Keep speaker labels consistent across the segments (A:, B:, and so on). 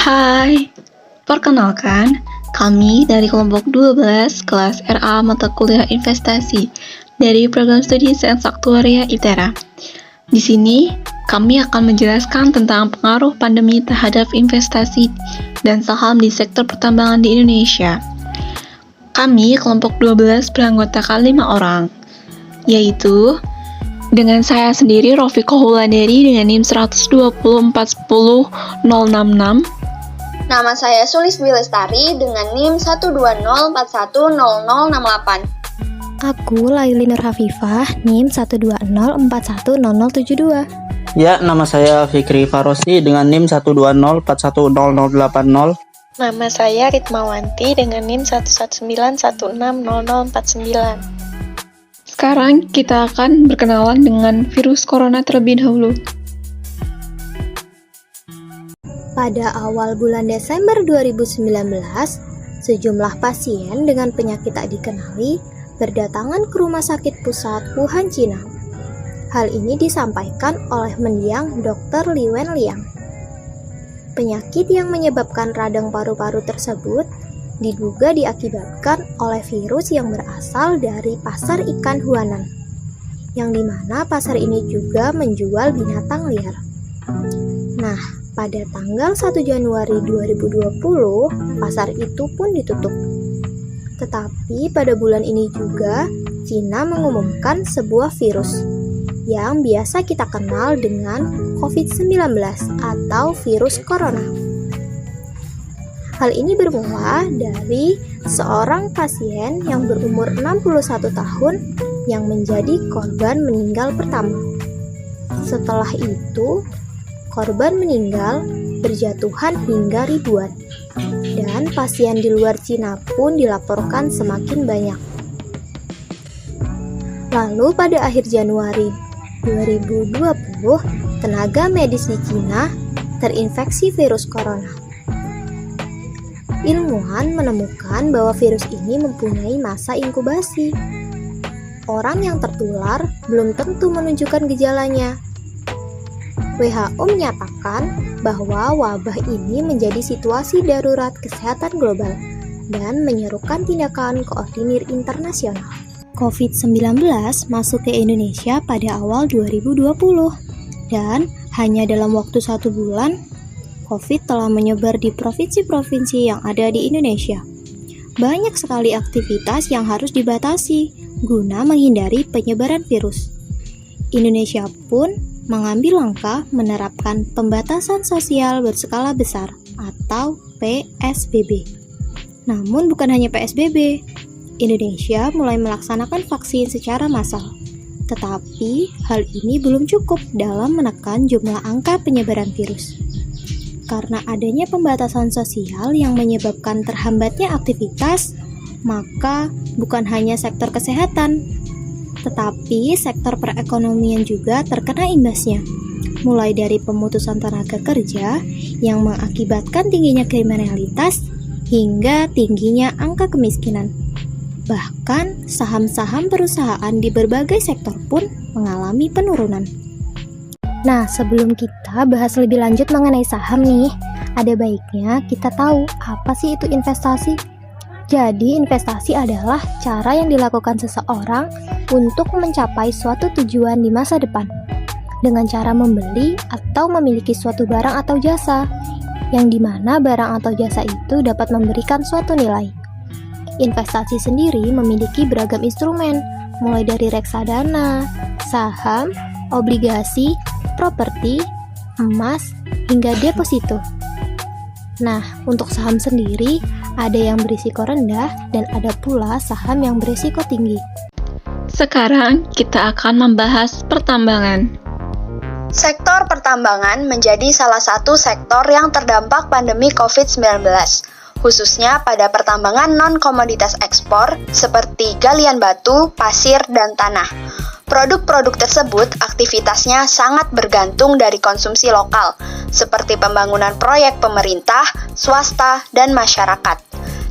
A: Hai, perkenalkan, kami dari kelompok 12 kelas RA mata kuliah investasi dari program studi Sains Aktuaria ITERA. Di sini, kami akan menjelaskan tentang pengaruh pandemi terhadap investasi dan saham di sektor pertambangan di Indonesia. Kami, kelompok 12, beranggotakan 5 orang, yaitu dengan saya sendiri, Rofiko Hulanderi dengan NIM 120410066.
B: Nama saya Sulisdwi Lestari dengan NIM 120410068.
C: Aku Laili Nur Hafifah, NIM 120410072.
D: Ya, nama saya Fikri Farosi dengan NIM 120410080.
E: Nama saya Ritmawanti dengan NIM 119160049.
A: Sekarang kita akan berkenalan dengan virus corona terlebih dahulu.
C: Pada awal bulan Desember 2019, sejumlah pasien dengan penyakit tak dikenali berdatangan ke Rumah Sakit Pusat Wuhan, Cina. Hal ini disampaikan oleh mendiang Dr. Li Wenliang. Penyakit yang menyebabkan radang paru-paru tersebut diduga diakibatkan oleh virus yang berasal dari pasar ikan Huanan, yang dimana pasar ini juga menjual binatang liar. Nah, pada tanggal 1 Januari 2020, pasar itu pun ditutup. Tetapi pada bulan ini juga, Cina mengumumkan sebuah virus yang biasa kita kenal dengan COVID-19 atau virus corona. Hal ini bermula dari seorang pasien yang berumur 61 tahun yang menjadi korban meninggal pertama. Setelah itu, korban meninggal berjatuhan hingga ribuan, dan pasien di luar Cina pun dilaporkan semakin banyak. Lalu pada akhir Januari 2020, tenaga medis di Cina terinfeksi virus corona. Ilmuwan menemukan bahwa virus ini mempunyai masa inkubasi. Orang yang tertular belum tentu menunjukkan gejalanya. WHO menyatakan bahwa wabah ini menjadi situasi darurat kesehatan global dan menyerukan tindakan koordinir internasional. COVID-19 masuk ke Indonesia pada awal 2020 dan hanya dalam waktu 1 bulan, COVID telah menyebar di provinsi-provinsi yang ada di Indonesia. Banyak sekali aktivitas yang harus dibatasi guna menghindari penyebaran virus. Indonesia pun mengambil langkah menerapkan pembatasan sosial berskala besar atau PSBB. Namun bukan hanya PSBB, Indonesia mulai melaksanakan vaksin secara massal. Tetapi hal ini belum cukup dalam menekan jumlah angka penyebaran virus. Karena adanya pembatasan sosial yang menyebabkan terhambatnya aktivitas, maka bukan hanya sektor kesehatan, tetapi sektor perekonomian juga terkena imbasnya, mulai dari pemutusan tenaga kerja yang mengakibatkan tingginya kriminalitas hingga tingginya angka kemiskinan. Bahkan saham-saham perusahaan di berbagai sektor pun mengalami penurunan. Nah, sebelum kita bahas lebih lanjut mengenai saham nih, ada baiknya kita tahu apa sih itu investasi. Jadi, investasi adalah cara yang dilakukan seseorang untuk mencapai suatu tujuan di masa depan dengan cara membeli atau memiliki suatu barang atau jasa, yang dimana barang atau jasa itu dapat memberikan suatu nilai. Investasi sendiri memiliki beragam instrumen, mulai dari reksadana, saham, obligasi, properti, emas, hingga deposito. Nah, untuk saham sendiri, ada yang berisiko rendah dan ada pula saham yang berisiko tinggi.
A: Sekarang kita akan membahas pertambangan.
B: Sektor pertambangan menjadi salah satu sektor yang terdampak pandemi COVID-19, khususnya pada pertambangan non-komoditas ekspor seperti galian batu, pasir, dan tanah. Produk-produk tersebut aktivitasnya sangat bergantung dari konsumsi lokal, seperti pembangunan proyek pemerintah, swasta, dan masyarakat.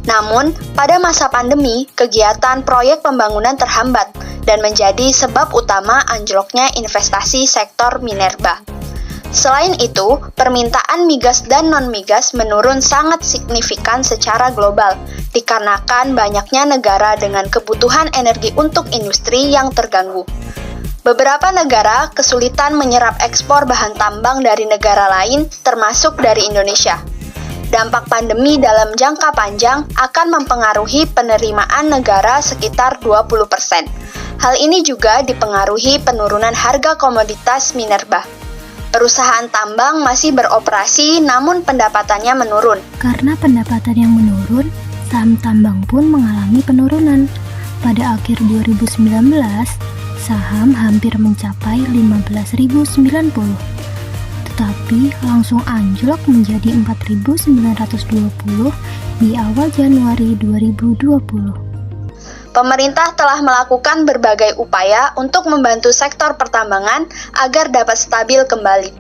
B: Namun, pada masa pandemi, kegiatan proyek pembangunan terhambat dan menjadi sebab utama anjloknya investasi sektor minerba. Selain itu, permintaan migas dan non-migas menurun sangat signifikan secara global, dikarenakan banyaknya negara dengan kebutuhan energi untuk industri yang terganggu. Beberapa negara kesulitan menyerap ekspor bahan tambang dari negara lain, termasuk dari Indonesia. Dampak pandemi dalam jangka panjang akan mempengaruhi penerimaan negara sekitar 20%. Hal ini juga dipengaruhi penurunan harga komoditas minerba. Perusahaan tambang masih beroperasi namun pendapatannya menurun.
F: Karena pendapatan yang menurun, saham tambang pun mengalami penurunan. Pada akhir 2019, saham hampir mencapai 15.090, tetapi langsung anjlok menjadi 4.920 di awal Januari 2020.
B: Pemerintah telah melakukan berbagai upaya untuk membantu sektor pertambangan agar dapat stabil kembali.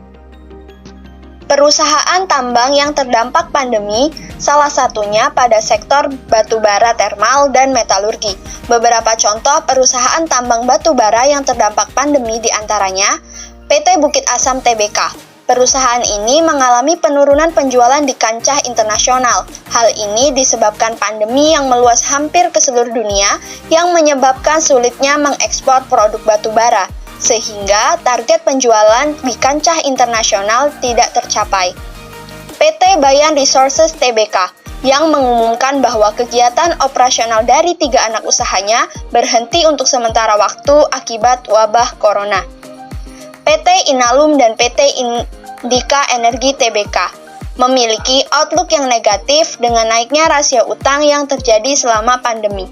B: Perusahaan tambang yang terdampak pandemi, salah satunya pada sektor batubara termal dan metalurgi. Beberapa contoh perusahaan tambang batubara yang terdampak pandemi diantaranya PT Bukit Asam Tbk. Perusahaan ini mengalami penurunan penjualan di kancah internasional. Hal ini disebabkan pandemi yang meluas hampir ke seluruh dunia yang menyebabkan sulitnya mengekspor produk batubara, sehingga target penjualan di kancah internasional tidak tercapai. PT Bayan Resources Tbk yang mengumumkan bahwa kegiatan operasional dari 3 anak usahanya berhenti untuk sementara waktu akibat wabah corona. PT Inalum dan PT Indika Energi Tbk memiliki outlook yang negatif dengan naiknya rasio utang yang terjadi selama pandemi.